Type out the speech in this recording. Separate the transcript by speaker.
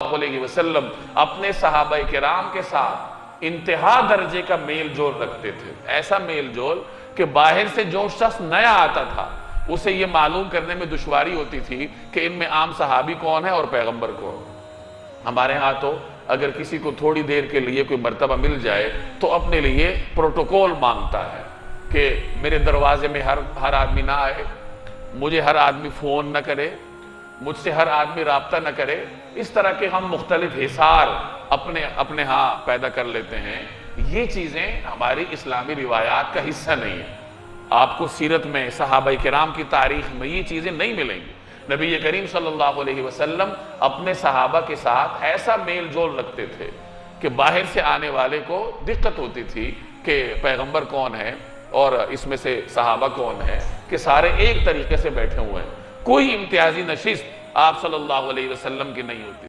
Speaker 1: सल्लल्लाहु अलैहि वसल्लम अपने सहाबा किराम के साथ इंतहा दर्जे का मेल जोल रखते थे। ऐसा मेल जोल कि बाहर से जो शख्स नया आता था उसे ये मालूम करने में दुश्वारी होती थी कि इनमें आम सहाबी कौन है और पैगंबर कौन। हमारे यहाँ तो अगर किसी को थोड़ी देर के लिए कोई मर्तबा मिल जाए तो अपने लिए प्रोटोकॉल मांगता है कि मेरे दरवाजे में हर आदमी ना आए, मुझे हर आदमी फ़ोन न करे, मुझसे हर आदमी राब्ता न करे। इस तरह के हम मुख्तलिफ हिसार अपने यहाँ पैदा कर लेते हैं। ये चीज़ें हमारी इस्लामी रिवायात का हिस्सा नहीं है। आपको सीरत में सहाबा किराम की तारीख में ये चीज़ें नहीं मिलेंगी। नबी करीम सल्लल्लाहु अलैहि वसल्लम अपने सहाबा के साथ ऐसा मेल जोल रखते थे कि बाहर से आने वाले को दिक्कत होती थी कि पैगंबर कौन है और इसमें से सहाबा कौन है, कि सारे एक तरीके से बैठे हुए हैं। कोई इम्तियाजी नशिस्त आप सल्लल्लाहु अलैहि वसल्लम की नहीं होती।